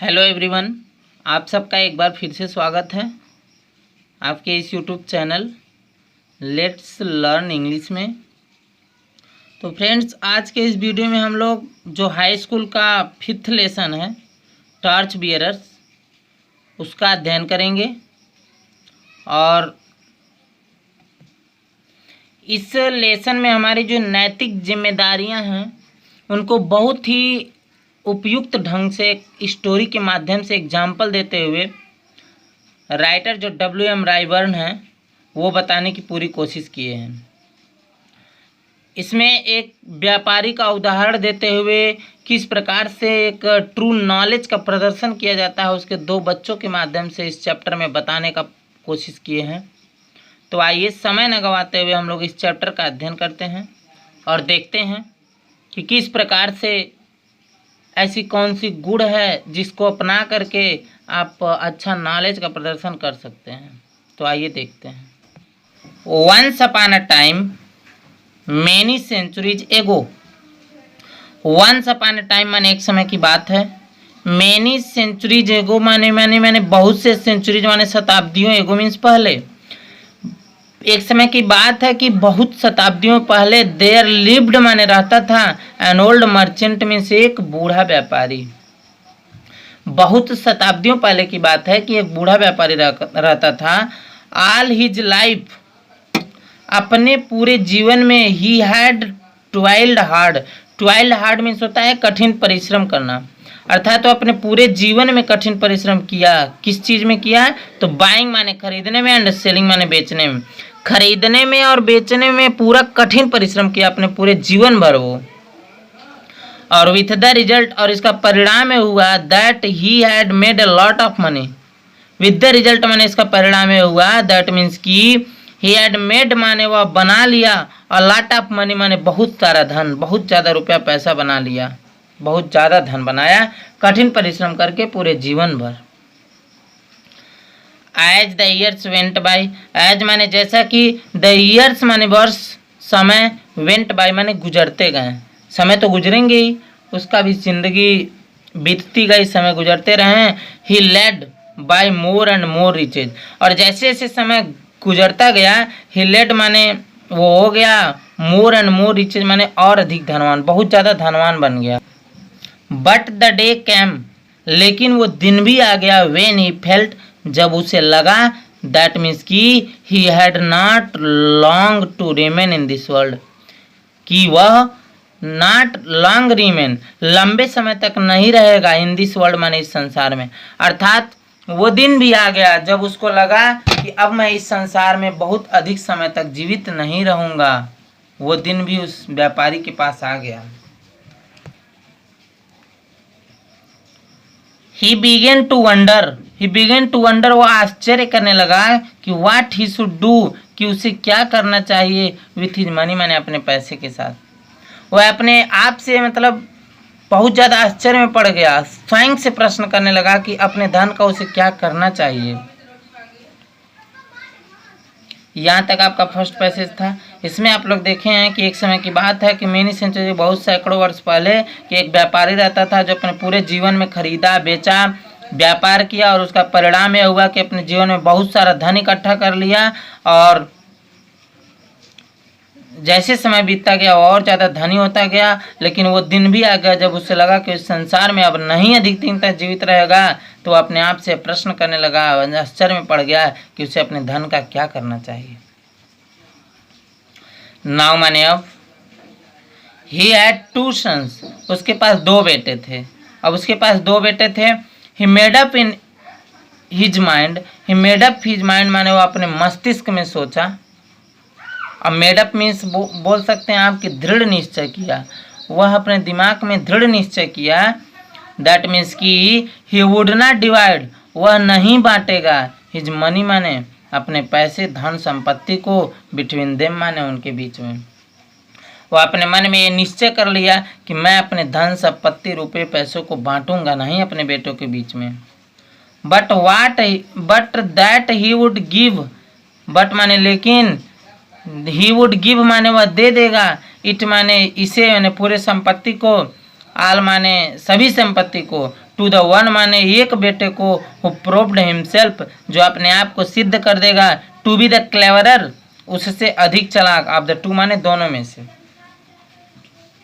Hello everyone, आप सबका एक बार फिर से स्वागत है आपके इस YouTube channel let's learn English में। तो फ्रेंड्स, आज के इस वीडियो में हम लोग जो हाई स्कूल का 5th लेसन है टॉर्च बियरर्स, उसका अध्ययन करेंगे। और इस लेसन में हमारी जो नैतिक जिम्मेदारियां हैं उनको बहुत ही उपयुक्त ढंग से एक स्टोरी के माध्यम से एग्जाम्पल देते हुए राइटर जो W.M. रायबर्न हैं वो बताने की पूरी कोशिश किए हैं। इसमें एक व्यापारी का उदाहरण देते हुए किस प्रकार से एक ट्रू नॉलेज का प्रदर्शन किया जाता है उसके 2 बच्चों के माध्यम से इस चैप्टर में बताने का कोशिश किए हैं। तो आइए समय न गंवाते हुए हम लोग इस चैप्टर का अध्ययन करते हैं और देखते हैं कि किस प्रकार से ऐसी कौन सी गुण है जिसको अपना करके आप अच्छा नॉलेज का प्रदर्शन कर सकते हैं। तो आइए देखते हैं। Once upon a time many centuries ago. Once upon a time माने एक समय की बात है। मैनी सेंचुरीज एगो माने बहुत से सेंचुरीज माने शताब्दियों, एगो मीन्स पहले। एक समय की बात है कि बहुत शताब्दियों पहले देयर लिव्ड माने रहता था एन ओल्ड मर्चेंट मीन्स एक बूढ़ा व्यापारी। बहुत शताब्दियों पहले की बात है कि एक बूढ़ा व्यापारी रहता था। ऑल हिज लाइफ, अपने पूरे जीवन में he had toiled hard. Toiled hard means होता है कठिन परिश्रम करना, अर्थात तो अपने पूरे जीवन में कठिन परिश्रम किया। किस चीज़ में किया? तो बाइंग माने खरीदने में एंड सेलिंग माने बेचने में। खरीदने में और बेचने में पूरा कठिन परिश्रम किया अपने पूरे जीवन भर वो। और विथ द रिजल्ट, और इसका परिणाम हुआ that he had made a lot of money. With the result माने इसका परिणाम हुआ दैट मीन्स कि ही हैड मेड माने वह बना लिया, और लॉट ऑफ मनी माने बहुत सारा धन, बहुत ज़्यादा रुपया पैसा बना लिया, बहुत ज़्यादा धन बनाया कठिन परिश्रम करके पूरे जीवन भर। As the years went by, as माने जैसा कि, द ईयर्स माने वर्ष, समय, वेंट बाई माने गुजरते गए। समय तो गुजरेंगे ही, उसका भी जिंदगी बीतती गई, समय गुजरते रहे। He led by more and more riches, और जैसे जैसे समय गुजरता गया ही लेड माने वो हो गया, मोर एंड मोर रिचेज माने और अधिक धनवान, बहुत ज़्यादा धनवान बन गया। बट द डे कैम, लेकिन वो दिन भी आ गया, वेन ही फेल्ट, जब उसे लगा, दैट मीन्स कि he had not long to remain in this world, कि वह नॉट लॉन्ग रिमेन, लंबे समय तक नहीं रहेगा, इन दिस वर्ल्ड माने इस संसार में। अर्थात वो दिन भी आ गया जब उसको लगा कि अब मैं इस संसार में बहुत अधिक समय तक जीवित नहीं रहूँगा। वो दिन भी उस व्यापारी के पास आ गया। He began to wonder, वो आश्चर्य करने लगा कि what he should do, कि उसे क्या करना चाहिए, with his money माने अपने पैसे के साथ। वह अपने आप से मतलब बहुत ज़्यादा आश्चर्य में पड़ गया, स्वयं से प्रश्न करने लगा कि अपने धन का उसे क्या करना चाहिए। यहाँ तक आपका फर्स्ट पैसेज था। इसमें आप लोग देखे हैं कि एक समय की बात है कि मैनी सेंचुरी, बहुत सैकड़ों वर्ष पहले, कि एक व्यापारी रहता था जो अपने पूरे जीवन में खरीदा, बेचा, व्यापार किया, और उसका परिणाम यह हुआ कि अपने जीवन में बहुत सारा धन इकट्ठा कर लिया। और जैसे समय बीतता गया और ज़्यादा धनी होता गया, लेकिन वो दिन भी आ गया जब उसे लगा कि इस संसार में अब नहीं अधिक दिन तक जीवित रहेगा। तो अपने आप से प्रश्न करने लगा, आश्चर्य में पड़ गया कि उसे अपने धन का क्या करना चाहिए। नाउ माने अब, ही हैड 2 sons, उसके पास 2 बेटे थे। अब उसके पास 2 बेटे थे। He made up in his mind, he made up his mind माने वो अपने मस्तिष्क में सोचा। अब मेडअप मीन्स बोल सकते हैं आप कि दृढ़ निश्चय किया। वह अपने दिमाग में दृढ़ निश्चय किया, दैट मीन्स कि ही वुड नॉट डिवाइड, वह नहीं बांटेगा, हिज मनी माने अपने पैसे, धन संपत्ति को, बिटवीन देम माने उनके बीच में। वह अपने मन में ये निश्चय कर लिया कि मैं अपने धन संपत्ति, रुपये, पैसों को बांटूंगा नहीं अपने बेटों के बीच में। But that he would give, but माने लेकिन, ही वुड गिव माने वह दे देगा, इट माने इसे, माने पूरे संपत्ति को, आल माने सभी संपत्ति को, टू द वन माने एक बेटे को, हु प्रूव्ड हिमसेल्फ जो अपने आप को सिद्ध कर देगा, टू बी द क्लेवरर उससे अधिक चालाक, ऑफ द टू माने दोनों में से।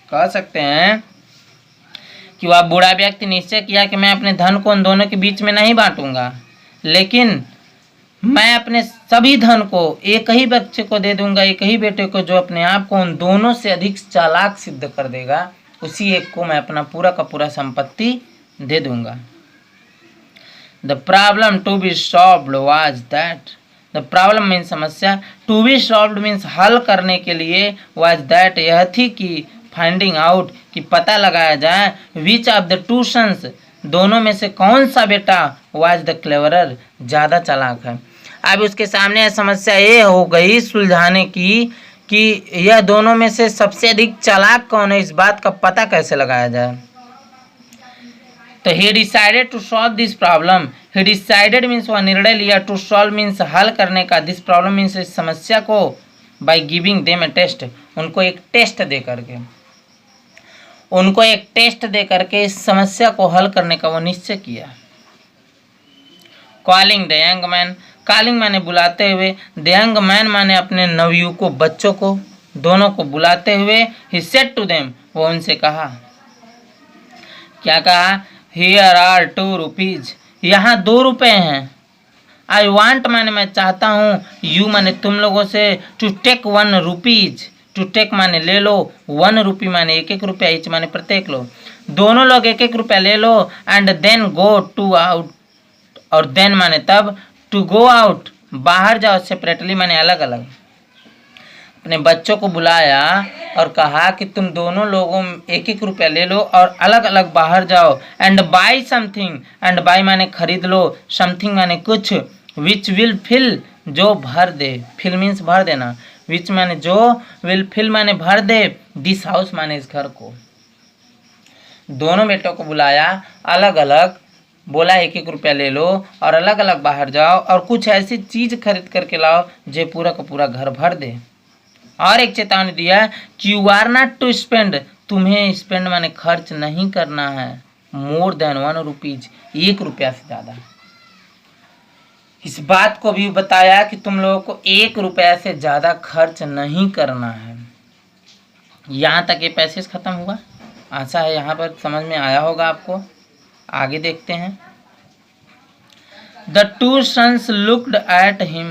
कह सकते हैं कि वह बूढ़ा व्यक्ति निश्चय किया कि मैं अपने धन को उन दोनों के बीच में नहीं बांटूंगा, लेकिन मैं अपने सभी धन को एक ही बच्चे को दे दूंगा, एक ही बेटे को, जो अपने आप को उन दोनों से अधिक चालाक सिद्ध कर देगा, उसी एक को मैं अपना पूरा का पूरा संपत्ति दे दूंगा। The problem to be solved was that, the problem mean समस्या, टू बी सॉल्व्ड मीन्स हल करने के लिए, वाज दैट यह थी कि फाइंडिंग आउट कि पता लगाया जाए, which of the two sons दोनों में से कौन सा बेटा वाज द क्लेवरर ज़्यादा चालाक है। अब उसके सामने यह समस्या ये हो गई सुलझाने की कि यह दोनों में से सबसे अधिक चालाक कौन है, इस बात का पता कैसे लगाया जाए। तो he decided to solve this problem, he decided means वह निर्णय लिया, टू सॉल्व मीन्स हल करने का, दिस प्रॉब्लम मीन्स इस समस्या को, by giving them a test उनको एक टेस्ट दे करके, उनको एक टेस्ट दे करके इस समस्या को हल करने का वो निश्चय किया। Calling the young man, calling माने बुलाते हुए, द यंग मैन माने अपने नवयुवकों बच्चों को, दोनों को बुलाते हुए, ही सेड टू देम वो उनसे कहा, क्या कहा, हियर आर 2 रुपीज, यहाँ 2 रुपये हैं। आई वांट माने मैं चाहता हूँ, यू माने तुम लोगों से, to take 1 rupees, to take माने ले लो, 1 रुपी माने 1-1 रुपया, ईच माने प्रत्येक लो, दोनों लोग 1-1 रुपया ले लो, and then go to out, और देन माने तब, टू गो आउट बाहर जाओ, सेपरेटली माने अलग अलग। अपने बच्चों को बुलाया और कहा कि तुम दोनों लोगों 1-1 रुपया ले लो और अलग अलग बाहर जाओ, and by something, and by माने खरीद लो, समथिंग माने कुछ, विच विल फिल जो भर दे, फिल मीन्स भर देना, विच माने जो, विल फिल माने भर दे, दिस हाउस माने इस घर को। दोनों बेटों को बुलाया, अलग अलग बोला 1-1 रुपया ले लो और अलग अलग बाहर जाओ और कुछ ऐसी चीज खरीद करके लाओ जो पूरा का पूरा घर भर दे। और एक चेतावनी दिया कि you are not to spend, तुम्हें स्पेंड माने खर्च नहीं करना है, मोर देन 1 रुपीज, 1 रुपया से ज़्यादा। इस बात को भी बताया कि तुम लोगों को 1 रुपया से ज़्यादा खर्च नहीं करना है। यहाँ तक ये पैसेज खत्म हुआ। आशा है यहाँ पर समझ में आया होगा आपको। आगे देखते हैं। The 2 sons looked at him,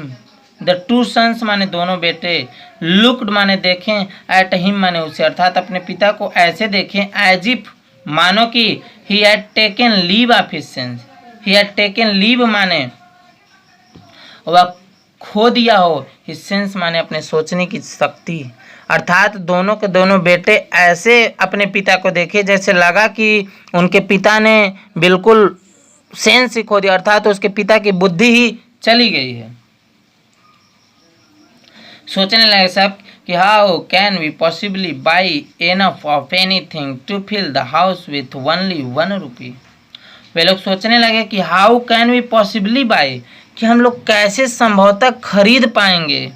the 2 sons माने दोनों बेटे, looked माने देखें, at him माने उसे, अर्थात अपने पिता को ऐसे देखें, as if मानो कि he had taken leave of his sons, he had taken leave माने वह खो दिया हो, his sons माने अपने सोचने की शक्ति, अर्थात दोनों के दोनों बेटे ऐसे अपने पिता को देखे जैसे लगा कि उनके पिता ने बिल्कुल सेंस ही खो दिया, अर्थात उसके पिता की बुद्धि ही चली गई है। सोचने लगे सब कि how can we possibly buy enough of anything to fill the house with only 1 rupee. वे लोग सोचने लगे कि how can we possibly buy, कि हम लोग कैसे संभवतः खरीद पाएंगे।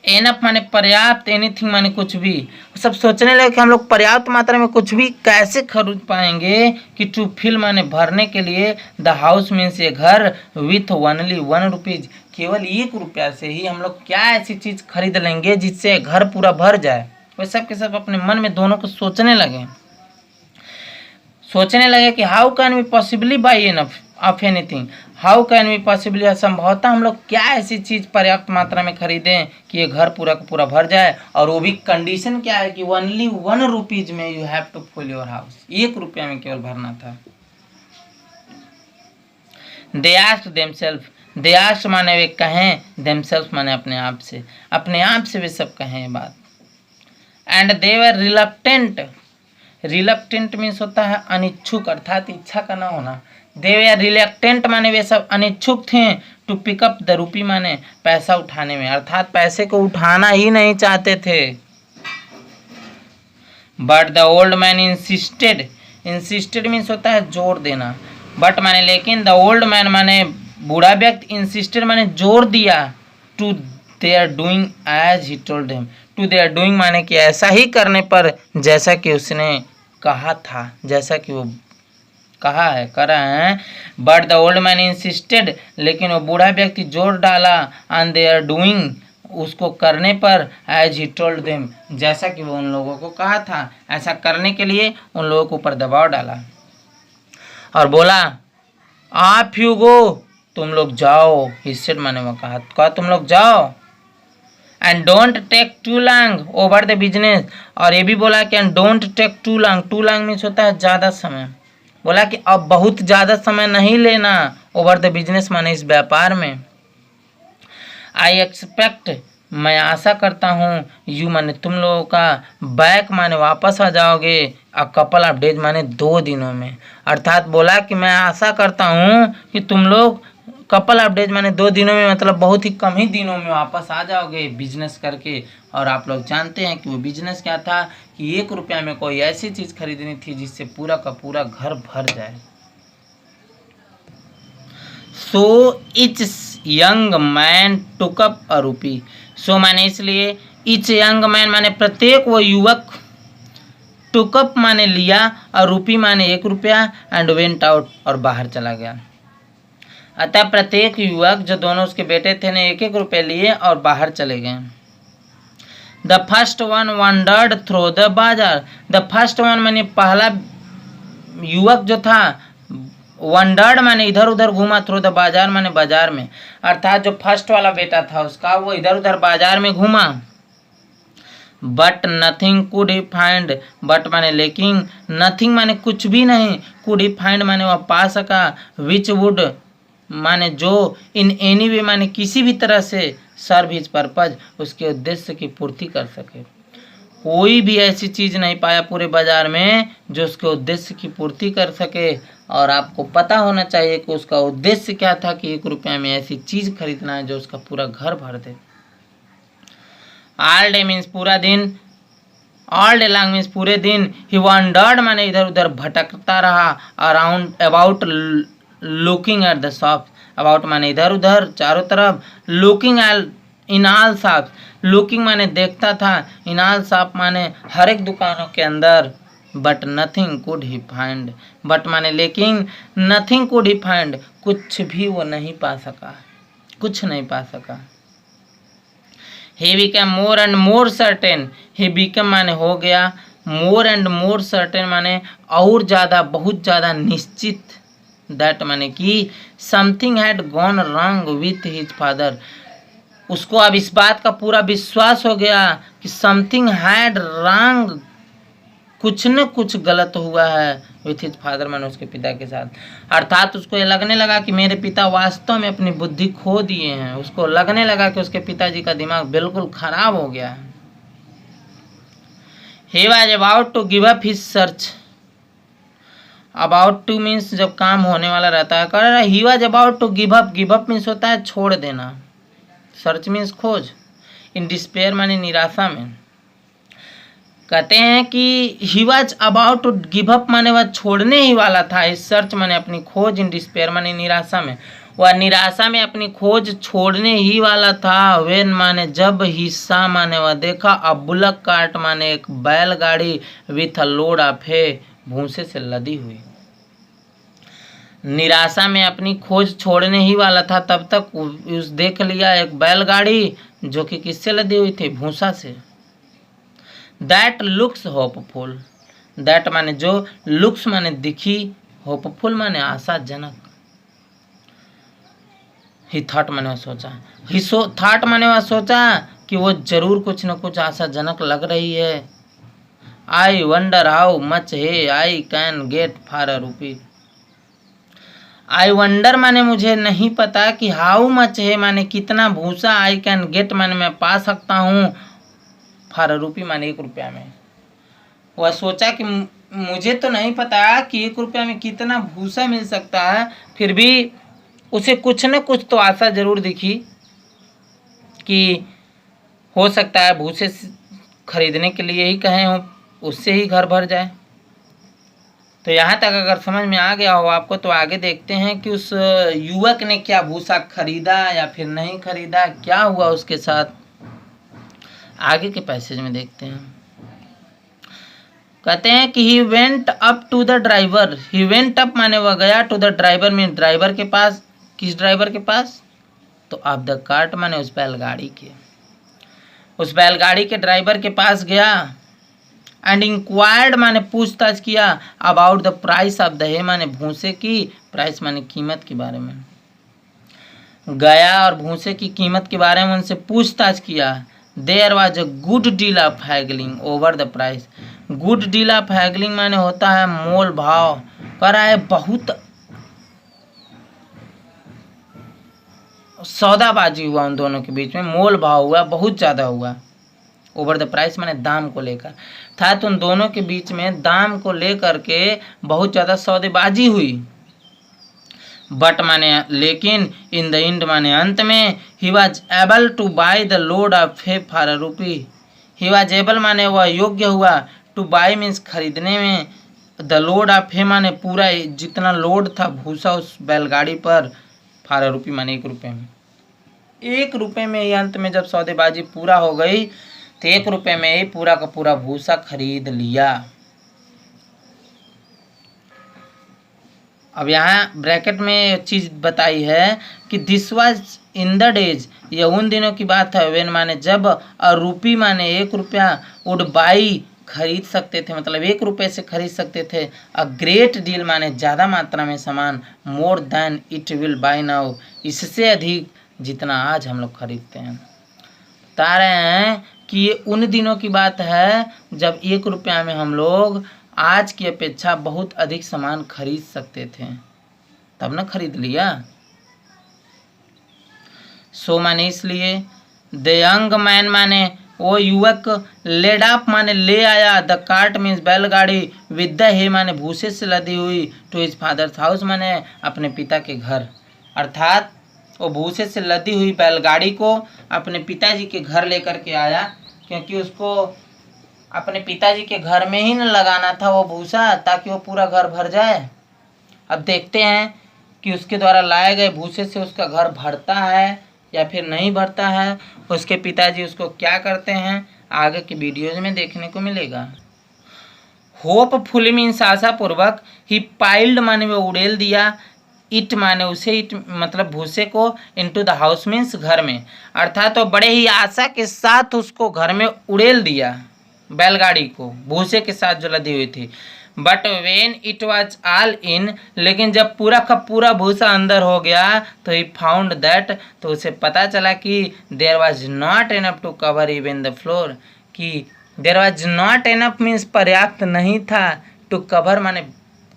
एनफ माने पर्याप्त, एनीथिंग माने कुछ भी। सब सोचने लगे कि हम लोग पर्याप्त मात्रा में कुछ भी कैसे खरीद पाएंगे कि टू फिल माने भरने के लिए, द हाउस मीन्स ये घर, विथ ओनली 1 रुपीज, केवल 1 रुपया से ही हम लोग क्या ऐसी चीज खरीद लेंगे जिससे घर पूरा भर जाए। वे सब के सब अपने मन में दोनों को सोचने लगे कि how can we possibly buy enough of anything, how can we possibly, संभवतः हम लोग क्या ऐसी चीज़ पर्याप्त मात्रा में खरीदें कि ये घर पूरा का पूरा भर जाए, और वो भी कंडीशन क्या है कि ओनली 1 रुपीज में you have to full your house, 1 रुपया में केवल भरना था। They asked themself, they asked माने वे कहें, देमसेल्फ माने अपने आप से वे सब कहें ये बात। And they were reluctant, reluctant means होता है अनिच्छुक, अर्थात इच्छा का ना होना। दे वर रिलक्टेंट माने वे सब अनिच्छुक थे, टू पिकअप द रुपी माने पैसा उठाने में, अर्थात पैसे को उठाना ही नहीं चाहते थे। But the old man insisted, insisted means होता है जोर देना, बट माने लेकिन, द ओल्ड मैन माने बूढ़ा व्यक्ति, इंसिस्टेड माने जोर दिया, to their doing as he told him, to their doing माने कि ऐसा ही करने पर जैसा कि उसने कहा था, जैसा कि वो कहा है, कर रहे हैं। But the old man insisted, लेकिन वो बूढ़ा व्यक्ति जोर डाला ऑन देयर डूइंग, उसको करने पर, एज ही टोल्ड देम, जैसा कि वो उन लोगों को कहा था, ऐसा करने के लिए उन लोगों के ऊपर दबाव डाला और बोला आप यू गो, तुम लोग जाओ। ही सेड माने वो कहा तुम लोग जाओ। And don't take too long over the business, और ये भी बोला कि and don't take too long, too long means होता है ज़्यादा समय। बोला कि अब बहुत ज़्यादा समय नहीं लेना ओवर द बिजनेस माने इस व्यापार में। आई एक्सपेक्ट, मैं आशा करता हूँ, यू माने तुम लोगों का, बैक माने वापस आ जाओगे, अ कपल ऑफ डेज माने 2 दिनों में। अर्थात बोला कि मैं आशा करता हूँ कि तुम लोग कपल ऑफ डेज माने 2 दिनों में, मतलब बहुत ही कम ही दिनों में वापस आ जाओगे बिजनेस करके। और आप लोग जानते हैं कि वो बिजनेस क्या था कि 1 रुपया में कोई ऐसी चीज़ खरीदनी थी जिससे पूरा का पूरा घर भर जाए। सो etch young man took up अ रूपी, सो माने इसलिए, इच यंग मैन माने प्रत्येक वो युवक, टुकअप माने लिया, और रूपी माने 1 रुपया, एंड वेंट आउट और बाहर चला गया। अतः प्रत्येक युवक, जो दोनों उसके बेटे थे, ने 1-1 रुपये लिए और बाहर चले गए। The first one wandered through the bazaar, the first one माने पहला युवक जो था, वंडर्ड माने इधर उधर घूमा, थ्रू द बाजार माने बाजार में, अर्थात जो फर्स्ट वाला बेटा था उसका, वो इधर उधर बाजार में घूमा। But nothing could he find, but माने लेकिन, नथिंग माने कुछ भी नहीं, कुड ही फाइंड माने वह पा सका, विच वुड माने जो, इन एनी वे माने किसी भी तरह से, सर्व हिज पर्पज उसके उद्देश्य की पूर्ति कर सके। कोई भी ऐसी चीज़ नहीं पाया पूरे बाजार में जो उसके उद्देश्य की पूर्ति कर सके। और आपको पता होना चाहिए कि उसका उद्देश्य क्या था कि 1 रुपया में ऐसी चीज़ खरीदना है जो उसका पूरा घर भर दे। ऑल डे मीन्स पूरा दिन, ऑल डे लॉन्ग मीन्स पूरे दिन, ही वंडर्ड माने इधर उधर भटकता रहा, around about looking at the shop, about माने इधर उधर चारों तरफ, looking in all shop, looking माने देखता था, इन ऑल शॉप माने हर एक दुकानों के अंदर, but nothing could he find, but माने लेकिन, नथिंग कुड ही फाइंड कुछ भी वो नहीं पा सका, कुछ नहीं पा सका। He became more and more certain, he became माने हो गया, more and more certain माने और ज़्यादा, बहुत ज़्यादा निश्चित, that माने कि something had gone wrong with his father, उसको अब इस बात का पूरा विश्वास हो गया कि समथिंग हैड रॉन्ग, कुछ न कुछ गलत हुआ है, विथ हिज फादर माने उसके पिता के साथ। अर्थात उसको ये लगने लगा कि मेरे पिता वास्तव में अपनी बुद्धि खो दिए हैं, उसको लगने लगा कि उसके पिताजी का दिमाग बिल्कुल खराब हो गया है। He was about to give up his search, about to means जब काम होने वाला रहता है, कर he was about to give up means होता है छोड़ देना, सर्च मीन्स खोज, इन डिस्पेयर माने निराशा में। कहते हैं कि he was about to give up माने वह छोड़ने ही वाला था, इस सर्च माने अपनी खोज, इन डिस्पेयर माने निराशा में, वह निराशा में अपनी खोज छोड़ने ही वाला था। वेन माने जब, हिस्सा माने वह देखा, अब बुलक कार्ट माने एक बैलगाड़ी, विथ अ लोड ऑफ है, भूसे से लदी हुई। निराशा में अपनी खोज छोड़ने ही वाला था, तब तक उस देख लिया एक बैलगाड़ी जो कि किससे लदी हुई थी, भूसा से। दैट लुक्स होपफुल, दैट माने जो, लुक्स माने दिखी, होपफुल माने आशाजनक। ही थॉट माने वह सोचा, ही थॉट माने वह सोचा कि वो जरूर कुछ न कुछ आशाजनक लग रही है। आई वंडर हाउ मच है I can get for a रूपी, आई वंडर माने मुझे नहीं पता कि हाउ मच है माने कितना भूसा, आई कैन गेट माने मैं पा सकता हूँ, फॉर अ रूपी माने 1 रुपया में। वह सोचा कि मुझे तो नहीं पता कि 1 रुपया में कितना भूसा मिल सकता है, फिर भी उसे कुछ न कुछ तो आशा जरूर दिखी कि हो सकता है भूसे खरीदने के लिए ही कहे हो, उससे ही घर भर जाए। तो यहाँ तक अगर समझ में आ गया हो आपको, तो आगे देखते हैं कि उस युवक ने क्या भूसा खरीदा या फिर नहीं खरीदा, क्या हुआ उसके साथ, आगे के पैसेज में देखते हैं। कहते हैं कि he went up to the driver, he went up माने वह गया, to the driver mean driver के पास। किस ड्राइवर के पास? तो ऑफ द कार्ट माने उस बैलगाड़ी के, उस बैलगाड़ी के ड्राइवर के पास गया। एंड इंक्वायर्ड माने पूछताछ किया, about the price of the hay माने भूसे की, प्राइस माने कीमत के बारे में। गया और भूसे की कीमत के बारे में उनसे पूछताछ किया। There was a good deal of haggling over the price. Good deal of haggling माने होता है मोल भाव। कह रहा है बहुत सौदाबाजी हुआ उन दोनों के बीच में, मोल भाव हुआ, बहुत ज़्यादा हुआ। ओवर द प्राइस माने दाम को लेकर था, तो उन दोनों के बीच में दाम को लेकर के बहुत ज़्यादा सौदेबाजी हुई। बट माने लेकिन, इन द एंड माने अंत में, he was able to buy the load of hay for a rupee. He was able माने वह योग्य हुआ, टू बाई मीन्स खरीदने में, द लोड ऑफ हे माने पूरा जितना लोड था भूसा उस बैलगाड़ी पर, फॉर अ रूपी माने 1 रुपये में। 1 रुपये में ही अंत में जब सौदेबाजी पूरा हो गई तो 1 रुपये में ही पूरा का पूरा भूसा खरीद लिया। अब यहाँ ब्रैकेट में चीज़ बताई है कि this was in the days, यह उन दिनों की बात है, वेन माने जब, और रूपी माने 1 रुपया, वुड बाई खरीद सकते थे, मतलब 1 रुपये से खरीद सकते थे, अ ग्रेट डील माने ज़्यादा मात्रा में सामान, more than it will by now, इससे अधिक जितना आज हम लोग खरीदते हैं। बता रहे हैं कि ये उन दिनों की बात है जब 1 रुपया में हम लोग आज की अपेक्षा बहुत अधिक सामान खरीद सकते थे, तब ना खरीद लिया। सो माने इसलिए, द यंग मैन माने वो युवक, लेड अप माने ले आया, द कार्ट मीन्स बैलगाड़ी, विद द हे माने भूसे से लदी हुई, टू हिज फादर्स हाउस माने अपने पिता के घर। अर्थात वो भूसे से लदी हुई बैलगाड़ी को अपने पिताजी के घर लेकर के आया, क्योंकि उसको अपने पिताजी के घर में ही न लगाना था वो भूसा, ताकि वो पूरा घर भर जाए। अब देखते हैं कि उसके द्वारा लाए गए भूसे से उसका घर भरता है या फिर नहीं भरता है, उसके पिताजी उसको क्या करते हैं, आगे की वीडियोज में देखने को मिलेगा। होपफुली मीन्स आशापूर्वक, ही पाइल्ड माने वो उड़ेल दिया, इट माने उसे, इट मतलब भूसे को, इनटू द हाउस मीन्स घर में, अर्थात तो बड़े ही आशा के साथ उसको घर में उड़ेल दिया, बैलगाड़ी को भूसे के साथ जो लदी हुई थी। But when it was all in, लेकिन जब पूरा का पूरा भूसा अंदर हो गया तो ही फाउंड दैट, तो उसे पता चला कि there was not enough to cover even the floor, कि there was not enough means पर्याप्त नहीं था, टू कवर माने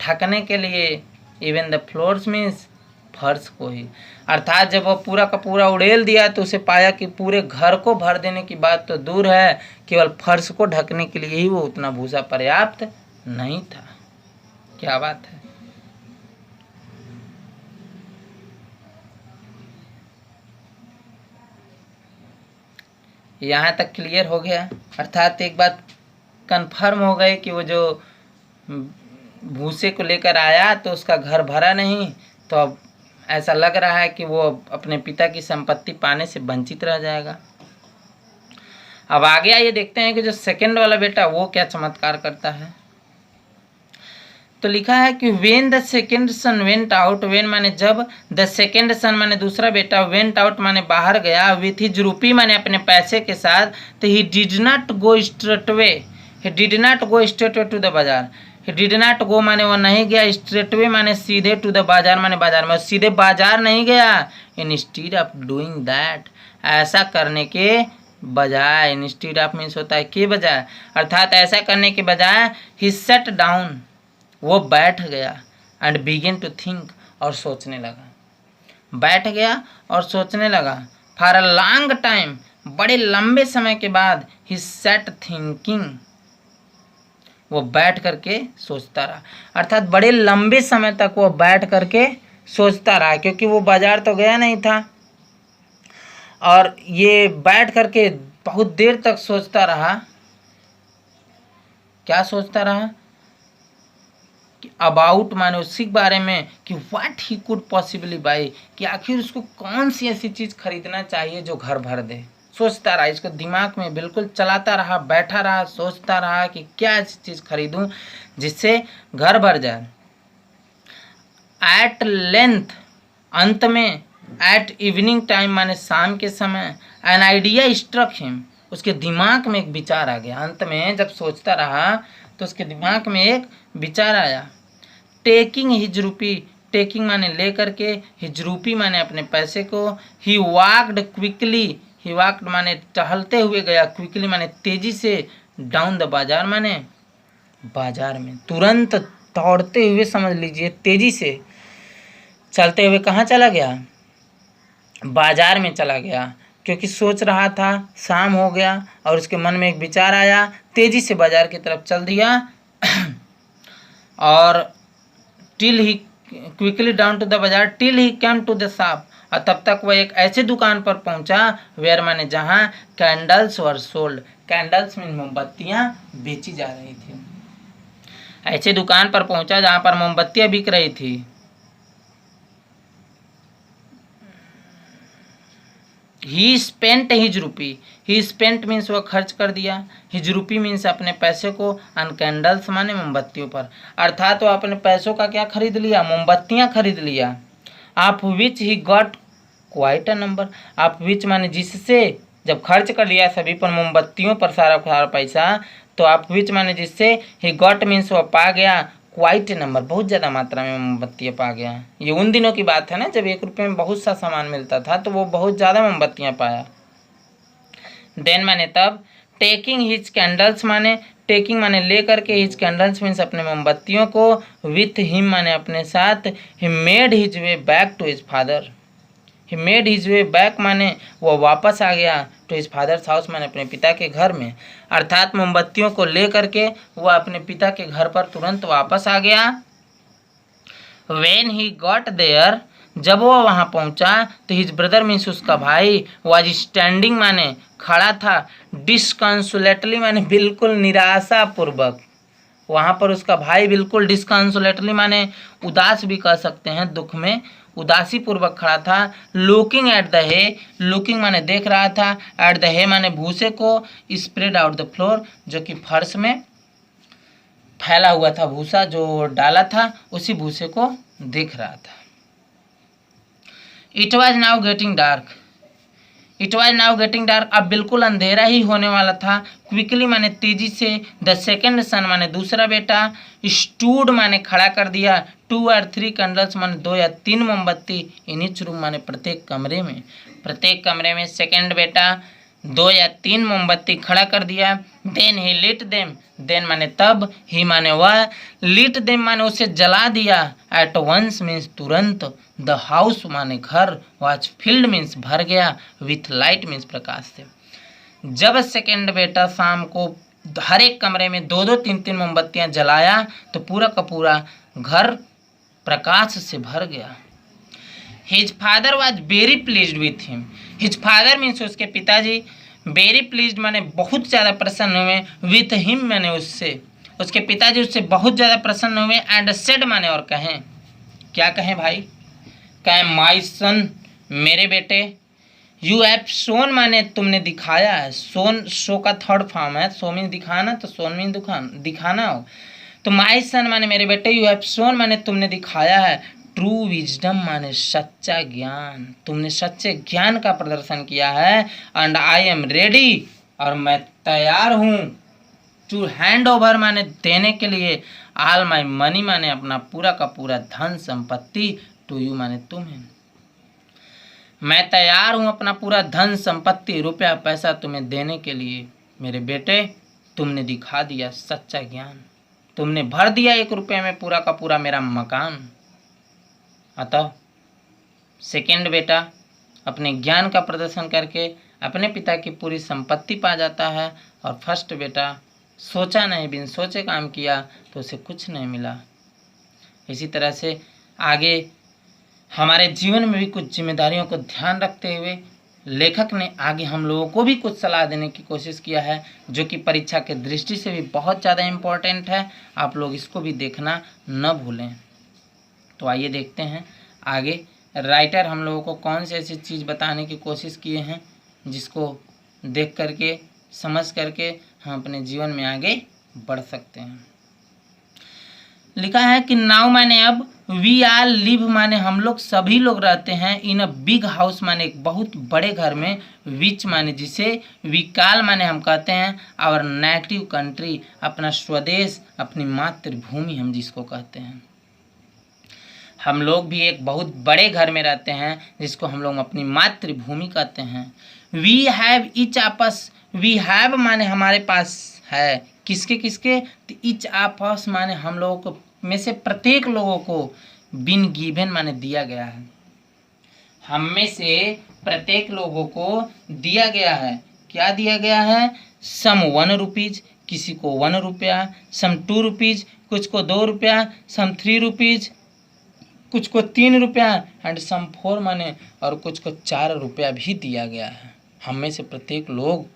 ढकने के लिए, इवन द फ्लोर्स मीन्स फर्श को ही। अर्थात जब वो पूरा का पूरा उड़ेल दिया तो उसे पाया कि पूरे घर को भर देने की बात तो दूर है, केवल फर्श को ढकने के लिए ही वो उतना भूसा पर्याप्त नहीं था। क्या बात है। यहाँ तक क्लियर हो गया, अर्थात एक बात कंफर्म हो गई कि वो जो भूसे को लेकर आया तो उसका घर भरा नहीं, तो अब ऐसा लग रहा है कि वो अपने पिता की संपत्ति पाने से वंचित रह जाएगा। अब आगे आइए देखते हैं कि जो सेकंड वाला बेटा वो क्या चमत्कार करता है। तो लिखा है कि when the second sun went out, when माने जब, द सेकेंड सन माने दूसरा बेटा, वेंट आउट माने बाहर गया, विथ हिज रूपी माने अपने पैसे के साथ, तो he did not go straightway, he did not go straightway to the bazaar, he did not गो माने वो नहीं गया, स्ट्रेटवे माने सीधे, टू द बाजार माने बाजार में, सीधे बाजार नहीं गया, इंस्टीड ऑफ डूइंग दैट, ऐसा करने के बजाय, इंस्टीड ऑफ मीन्स होता है के बजाय, अर्थात ऐसा करने के बजाय, ही सेट डाउन वो बैठ गया, एंड बिगिन टू थिंक और सोचने लगा, बैठ गया और सोचने लगा, फॉर अ लॉन्ग टाइम बड़े लंबे समय के बाद, ही सेट थिंकिंग वो बैठ करके सोचता रहा, अर्थात बड़े लंबे समय तक वो बैठ करके सोचता रहा, क्योंकि वो बाजार तो गया नहीं था, और ये बैठ करके बहुत देर तक सोचता रहा। क्या सोचता रहा? कि अबाउट माने उसी के बारे में, कि what he could possibly buy, कि आखिर उसको कौन सी ऐसी चीज़ खरीदना चाहिए जो घर भर दे, सोचता रहा, इसको दिमाग में बिल्कुल चलाता रहा, बैठा रहा, सोचता रहा कि क्या ऐसी चीज़ खरीदूं जिससे घर भर जाए। एट लेंथ, अंत में, एट इवनिंग टाइम माने शाम के समय, एन आइडिया स्ट्रक हिम, उसके दिमाग में एक विचार आ गया। अंत में जब सोचता रहा तो उसके दिमाग में एक विचार आया। टेकिंग हिज रूपी, टेकिंग माने ले करके, हिज रूपी माने अपने पैसे को, ही वॉक्ड क्विकली, ही वॉक्ड माने टहलते हुए गया, क्विकली माने तेजी से, डाउन द बाजार माने बाजार में, तुरंत दौड़ते हुए समझ लीजिए, तेजी से चलते हुए कहाँ चला गया, बाजार में चला गया, क्योंकि सोच रहा था, शाम हो गया और उसके मन में एक विचार आया, तेजी से बाजार की तरफ चल दिया और till he quickly down to the bazaar, till he came to the shop, और तब तक वह एक ऐसे दुकान पर पहुंचा, वेयर माने जहां, कैंडल्स वर सोल्ड, कैंडल्स में मोमबत्तियां बेची जा रही थी। ऐसे दुकान पर पहुंचा जहां पर मोमबत्तियां बिक रही थी। ही स्पेंट हिज रूपी, ही स्पेंट मीन्स वह खर्च कर दिया, हिज रूपी मीन्स अपने पैसे को, ऑन कैंडल्स माने मोमबत्तियों पर, अर्थात वह अपने पैसों का क्या खरीद लिया, मोमबत्तियां खरीद लिया। Of which he got quite a number, of which माने जिससे, जब खर्च कर लिया सभी पर मोमबत्तियों पर सारा पैसा, तो ऑफ विच माने जिससे, ही गॉट मीन्स वह पा गया, क्वाइट नंबर बहुत ज़्यादा मात्रा में मोमबत्तियाँ पा गया। ये उन दिनों की बात है ना जब 1 रुपये में बहुत सा सामान मिलता था, तो वो बहुत ज़्यादा मोमबत्तियाँ पाया। देन माने तब, टेकिंग हिज कैंडल्स माने, टेकिंग माने ले करके, हिज कैंडल्स मीन्स अपने मोमबत्तियों को, विथ हिम माने अपने साथ, he made his way back to his father, he made his way back माने वो वापस आ गया, टू हिज फादर्स हाउस माने अपने पिता के घर में, अर्थात मोमबत्तियों को ले करके वह अपने पिता के घर पर तुरंत वापस आ गया। व्हेन ही गॉट देयर, जब वह वहाँ पहुँचा तो हिज ब्रदर मीन्स उसका भाई, वाज स्टैंडिंग माने खड़ा था, डिस्कंसोलेटली माने बिल्कुल निराशापूर्वक, वहाँ पर उसका भाई बिल्कुल डिस्कंसोलेटली माने उदास भी कह सकते हैं, दुख में उदासी पूर्वक खड़ा था। Looking at the hay, looking माने देख रहा था, एट द हे माने भूसे को, स्प्रेड आउट द फ्लोर जो कि फर्श में फैला हुआ था, भूसा जो डाला था उसी भूसे को देख रहा था। It was now getting dark, it was now getting dark, अब बिल्कुल अंधेरा ही होने वाला था। क्विकली माने तेजी से, द सेकेंड सन माने दूसरा बेटा, स्टूड माने खड़ा कर दिया, 2 और 3 कैंडल्स माने 2 या 3 मोमबत्ती, इन ईच रूम माने प्रत्येक कमरे में, प्रत्येक कमरे में सेकेंड बेटा 2 या 3 मोमबत्ती खड़ा कर दिया। Then he lit them, then माने तब, ही माने वह, लिट देम माने उसे जला दिया, एट वंस मीन्स तुरंत, द हाउस माने घर, वाज फिल्ड मीन्स भर गया, विथ लाइट मीन्स प्रकाश से। जब सेकेंड बेटा शाम को हर एक कमरे में 2-2 3-3 मोमबत्तियां जलाया तो पूरा का पूरा घर प्रकाश से भर गया। His father was very pleased with him, his father means उसके पिताजी, वेरी प्लीज्ड माने बहुत ज़्यादा प्रसन्न हुए, विथ हिम माने उससे, उसके पिताजी उससे बहुत ज़्यादा प्रसन्न हुए। एंड सेड माने और कहें, क्या कहें भाई, कहें माई सन मेरे बेटे, यू हैव शोन माने तुमने दिखाया है, शोन शो का थर्ड फॉर्म है, शो मीन दिखाना, तो शोन मीन दिखाना हो, तो माई सन माने मेरे बेटे, यू हैव शोन माने तुमने दिखाया है, ट्रू विजडम माने सच्चा ज्ञान, तुमने सच्चे ज्ञान का प्रदर्शन किया है। एंड आई एम रेडी, और मैं तैयार हूँ, टू हैंड ओवर माने देने के लिए, ऑल माई मनी माने अपना पूरा का पूरा धन संपत्ति, टू यू माने तुम्हें, मैं तैयार हूँ अपना पूरा धन संपत्ति रुपया पैसा तुम्हें देने के लिए। मेरे बेटे तुमने दिखा दिया सच्चा ज्ञान, तुमने भर दिया 1 रुपये में पूरा का पूरा मेरा मकान। अतः सेकेंड बेटा अपने ज्ञान का प्रदर्शन करके अपने पिता की पूरी संपत्ति पा जाता है, और फर्स्ट बेटा सोचा नहीं, बिन सोचे काम किया तो उसे कुछ नहीं मिला। इसी तरह से आगे हमारे जीवन में भी कुछ जिम्मेदारियों को ध्यान रखते हुए लेखक ने आगे हम लोगों को भी कुछ सलाह देने की कोशिश किया है, जो कि परीक्षा के दृष्टि से भी बहुत ज़्यादा इम्पोर्टेंट है। आप लोग इसको भी देखना न भूलें। तो आइए देखते हैं आगे राइटर हम लोगों को कौन सी ऐसी चीज़ बताने की कोशिश किए हैं जिसको देख करके, समझ करके हम अपने जीवन में आगे बढ़ सकते हैं। लिखा है कि नाउ माने अब, वी आर लिव माने हम लोग सभी लोग रहते हैं, इन अ बिग हाउस माने एक बहुत बड़े घर में, विच माने जिसे, विकाल माने हम कहते हैं, आवर नेटिव कंट्री अपना स्वदेश, अपनी मातृभूमि हम जिसको कहते हैं। हम लोग भी एक बहुत बड़े घर में रहते हैं जिसको हम लोग अपनी मातृभूमि कहते हैं। वी हैव ईच आपस, वी हैव माने हमारे पास है, किसके किसके, ईच आपस माने हम लोगों को में से प्रत्येक लोगों को, बिन गिवन माने दिया गया है, हम में से प्रत्येक लोगों को दिया गया है। क्या दिया गया है? सम 1 रुपीज, किसी को 1 रुपया, सम 2 रुपीज, कुछ को 2 रुपया, सम 3 रुपीज, कुछ को 3 रुपया, एंड सम 4 माने और कुछ को 4 रुपया भी दिया गया है। हम में से प्रत्येक लोग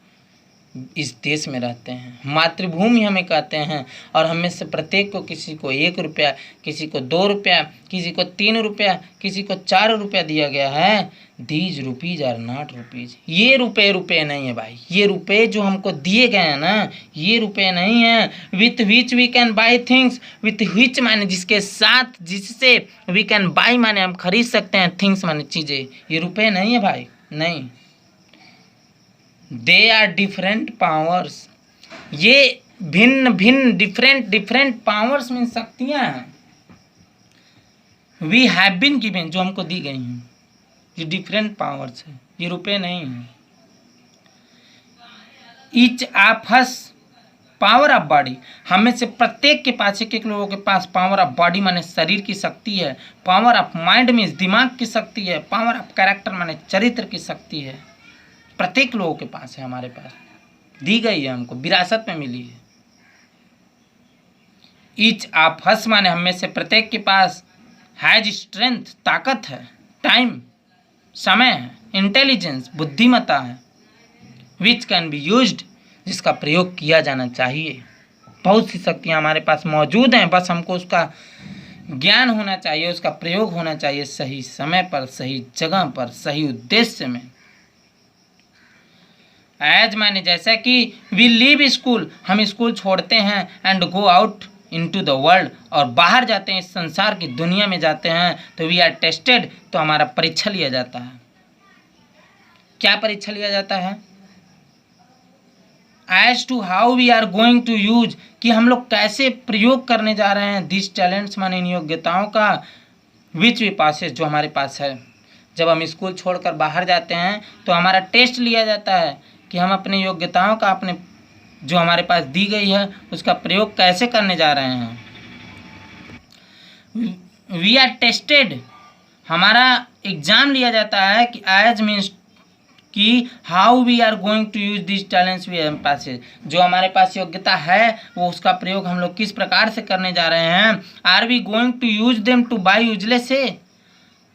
इस देश में रहते हैं, मातृभूमि हमें कहते हैं, और हम में से प्रत्येक को, किसी को 1 रुपया, किसी को 2 रुपया, किसी को 3 रुपया, किसी को 4 रुपया दिया गया है। These rupees are not rupees, ये रुपये नहीं है भाई, ये रुपये जो हमको दिए गए हैं ना, ये रुपये नहीं है। With which we can buy things, with which माने जिसके साथ, जिससे, वी कैन बाई माने हम खरीद सकते हैं, थिंग्स माने चीज़ें, ये रुपये नहीं है भाई, नहीं। दे आर डिफरेंट पावर्स, ये भिन्न भिन्न डिफरेंट पावर्स में शक्तियाँ हैं। वी हैव बीन गिवन, जो हमको दी गई हैं, ये डिफरेंट पावर्स है, ये रुपये नहीं है। Each of us power of body, हमें से प्रत्येक के पास, एक लोगों के पास पावर ऑफ बॉडी माने शरीर की शक्ति है, पावर ऑफ माइंड मीन्स दिमाग की शक्ति है, पावर ऑफ कैरेक्टर माने चरित्र की शक्ति है। प्रत्येक लोगों के पास है, हमारे पास दी गई है, हमको विरासत में मिली है। ईच ऑफ अस माने हम में से प्रत्येक के पास हैज स्ट्रेंथ, ताकत है, टाइम समय है, इंटेलिजेंस बुद्धिमत्ता है, विच कैन बी यूज्ड जिसका प्रयोग किया जाना चाहिए। बहुत सी शक्तियाँ हमारे पास मौजूद हैं, बस हमको उसका ज्ञान होना चाहिए, उसका प्रयोग होना चाहिए सही समय पर, सही जगह पर, सही उद्देश्य में। एज माने जैसा कि, वी लीव स्कूल हम स्कूल छोड़ते हैं, and go out into the world और बाहर जाते हैं, इस संसार की दुनिया में जाते हैं, तो वी आर टेस्टेड तो हमारा परीक्षा लिया जाता है। क्या परीक्षा लिया जाता है? As to how we are going to use, कि हम लोग कैसे प्रयोग करने जा रहे हैं, दिस टैलेंट्स माने इन योग्यताओं का, विच वी पासेस जो हमारे पास है। जब हम स्कूल छोड़कर बाहर जाते हैं तो हमारा टेस्ट लिया जाता है कि हम अपने योग्यताओं का, अपने जो हमारे पास दी गई है उसका प्रयोग कैसे करने जा रहे हैं। वी आर टेस्टेड, हमारा एग्जाम लिया जाता है कि एज मीन्स कि how we are going to use this talents we have possess, जो हमारे पास योग्यता है वो उसका प्रयोग हम लोग किस प्रकार से करने जा रहे हैं। Are we going to use them to buy useless से,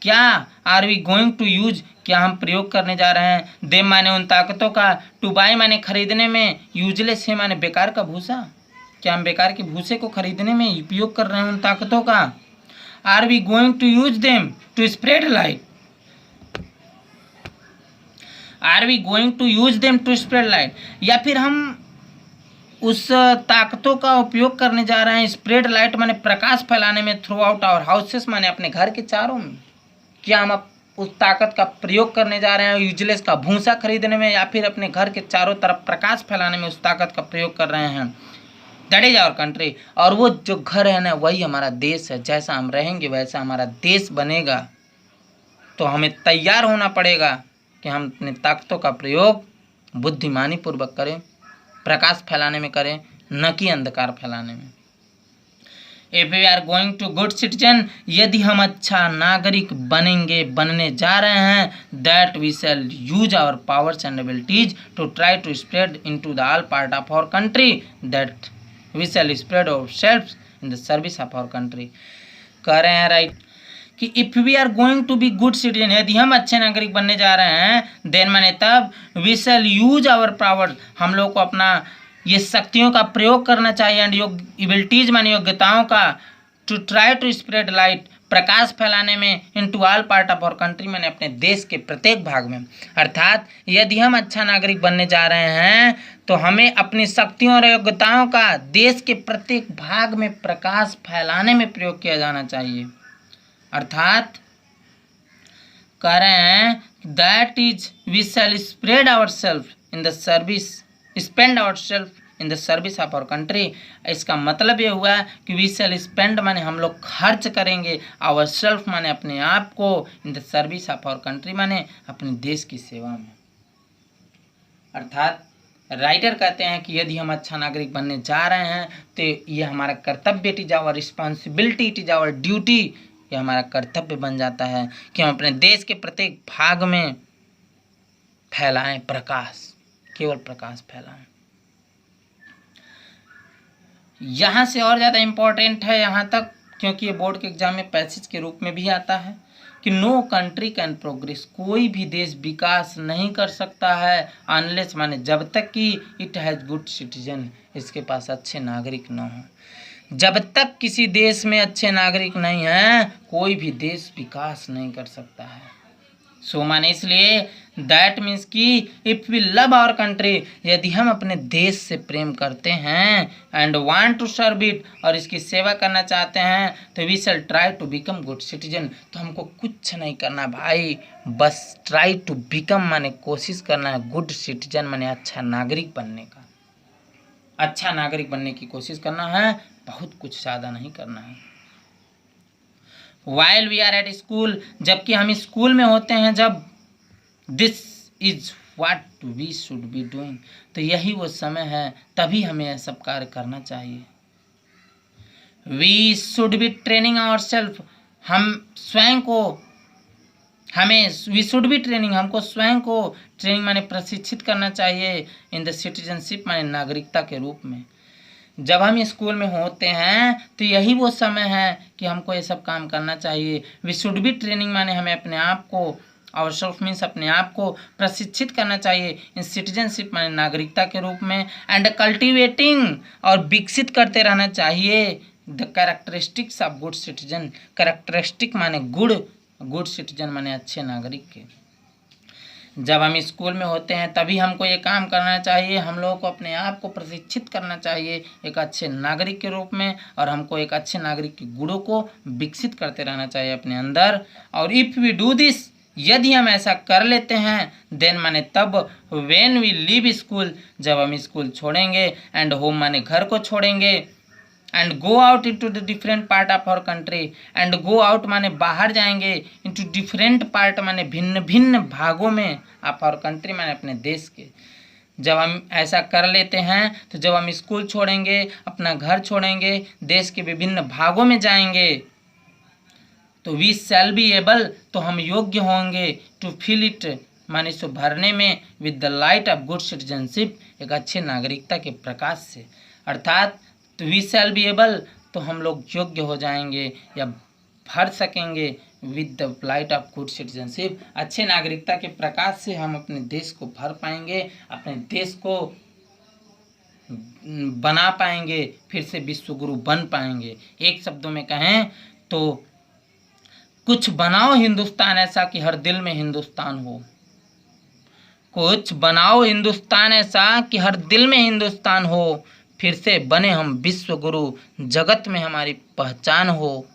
क्या are we going to use, क्या हम प्रयोग करने जा रहे हैं, देम माने उन ताकतों का, टू बाई माने खरीदने में, यूजलेस है माने बेकार का भूसा, क्या हम बेकार के भूसे को खरीदने में उपयोग कर रहे हैं उन ताकतों का। Are we going to use them to spread light, are we going to use them to spread light, या फिर हम उस ताकतों का उपयोग करने जा रहे हैं, स्प्रेड लाइट माने प्रकाश फैलाने में, थ्रू आउट आवर हाउसेस माने अपने घर के चारों में, क्या हम उस ताकत का प्रयोग करने जा रहे हैं यूजलेस का भूसा खरीदने में, या फिर अपने घर के चारों तरफ प्रकाश फैलाने में उस ताकत का प्रयोग कर रहे हैं। दैट इज आवर कंट्री, और वो जो घर है ना वही हमारा देश है। जैसा हम रहेंगे वैसा हमारा देश बनेगा, तो हमें तैयार होना पड़ेगा कि हम अपने ताकतों का प्रयोग बुद्धिमानी पूर्वक करें, प्रकाश फैलाने में करें, न कि अंधकार फैलाने में। If we are going to good citizen, यदि हम अच्छा नागरिक बनने जा रहे हैं, that we shall use our powers and abilities to try to spread into the all part of our country, that we shall spread our self in the service of our country. कह रहे हैं right कि if we are going to be good citizen, यदि हम अच्छे नागरिक बनने जा रहे हैं, देन माने तब, we shall use our power, हम लोग को अपना ये शक्तियों का प्रयोग करना चाहिए, एंड एबिलिटीज माने योग्यताओं का, to try to spread light, प्रकाश फैलाने में, into all part of our country, मैंने अपने देश के प्रत्येक भाग में। अर्थात यदि हम अच्छा नागरिक बनने जा रहे हैं तो हमें अपनी शक्तियों और योग्यताओं का देश के प्रत्येक भाग में प्रकाश फैलाने में प्रयोग किया जाना चाहिए। अर्थात कह रहे हैं that is we shall spread our self in the service, spend our self in the service of our country. इसका मतलब ये हुआ कि वी शैल स्पेंड माने हम लोग खर्च करेंगे, आवर सेल्फ माने अपने आप को, in the service of our country माने अपने देश की सेवा में। अर्थात राइटर कहते हैं कि यदि हम अच्छा नागरिक बनने जा रहे हैं तो ये हमारा कर्तव्य, it is our responsibility, it is our duty, ये हमारा कर्तव्य बन जाता है कि हम अपने देश के प्रत्येक भाग में फैलाएं प्रकाश, केवल प्रकाश फैलाएं। यहाँ से और ज़्यादा इम्पोर्टेंट है यहाँ तक, क्योंकि ये बोर्ड के एग्जाम में पैसेज के रूप में भी आता है कि नो कंट्री कैन प्रोग्रेस, कोई भी देश विकास नहीं कर सकता है अनलेस माने जब तक कि इट हैज़ गुड सिटीजन, इसके पास अच्छे नागरिक न हो। जब तक किसी देश में अच्छे नागरिक नहीं हैं कोई भी देश विकास नहीं कर सकता है। सो माने इसलिए दैट मीन्स कि if we love our country, यदि हम अपने देश से प्रेम करते हैं and want to serve it, और इसकी सेवा करना चाहते हैं, तो we shall try to become good citizen. तो हमको कुछ नहीं करना भाई, बस ट्राई टू बिकम माने कोशिश करना है, गुड सिटीजन माने अच्छा नागरिक बनने का, अच्छा नागरिक बनने की कोशिश करना है, बहुत कुछ ज़्यादा नहीं करना है। While we are at school, जबकि हम स्कूल में होते हैं जब, this is what we should be doing, तो यही वो समय है, तभी हमें यह सब कार्य करना चाहिए। We should be training our self, हम स्वयं को, हमें वी शुड बी ट्रेनिंग, हमको स्वयं को ट्रेनिंग माने प्रशिक्षित करना चाहिए, इन द सिटीजनशिप माने नागरिकता के रूप में। जब हम स्कूल में होते हैं तो यही वो समय है कि हमको ये सब काम करना चाहिए। वी शुड बी ट्रेनिंग माने हमें अपने आप को, आवर सेल्फ मीन्स अपने आप को प्रशिक्षित करना चाहिए इन सिटीजनशिप माने नागरिकता के रूप में, एंड कल्टिवेटिंग और विकसित करते रहना चाहिए the characteristics of good citizen, characteristic माने गुड सिटीजन माने अच्छे नागरिक के। जब हम स्कूल में होते हैं तभी हमको ये काम करना चाहिए, हम लोगों को अपने आप को प्रशिक्षित करना चाहिए एक अच्छे नागरिक के रूप में, और हमको एक अच्छे नागरिक के गुणों को विकसित करते रहना चाहिए अपने अंदर। और इफ़ वी डू दिस, यदि हम ऐसा कर लेते हैं, देन माने तब, व्हेन वी लीव स्कूल, जब हम स्कूल छोड़ेंगे, एंड होम माने घर को छोड़ेंगे, and go out into the different part of our country, and go out माने बाहर जाएंगे, इनटू डिफरेंट पार्ट माने भिन्न भिन्न भागों में, ऑफ आवर कंट्री माने अपने देश के। जब हम ऐसा कर लेते हैं तो जब हम स्कूल छोड़ेंगे, अपना घर छोड़ेंगे, देश के विभिन्न भागों में जाएंगे, तो वी शैल बी एबल, तो हम योग्य होंगे, टू फिल इट माने इसको भरने में, with the light of good citizenship, एक अच्छे नागरिकता के प्रकाश से। अर्थात तो वी शैल बी एबल, तो हम लोग योग्य हो जाएंगे या भर सकेंगे, with the light of good citizenship, अच्छे नागरिकता के प्रकाश से हम अपने देश को भर पाएंगे, अपने देश को बना पाएंगे, फिर से विश्वगुरु बन पाएंगे। एक शब्दों में कहें तो कुछ बनाओ हिंदुस्तान ऐसा कि हर दिल में हिंदुस्तान हो, कुछ बनाओ हिंदुस्तान ऐसा कि हर दिल में हिंदुस्तान हो, फिर से बने हम विश्व गुरु, जगत में हमारी पहचान हो।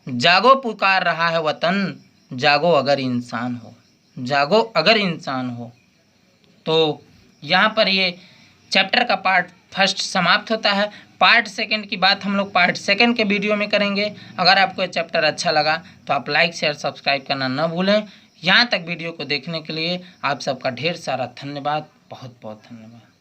जागो पुकार रहा है वतन, जागो अगर इंसान हो, जागो अगर इंसान हो। तो यहाँ पर ये चैप्टर का पार्ट फर्स्ट समाप्त होता है। पार्ट सेकंड की बात हम लोग पार्ट सेकंड के वीडियो में करेंगे। अगर आपको ये चैप्टर अच्छा लगा तो आप लाइक शेयर सब्सक्राइब करना न भूलें। यहाँ तक वीडियो को देखने के लिए आप सबका ढेर सारा धन्यवाद, बहुत बहुत धन्यवाद।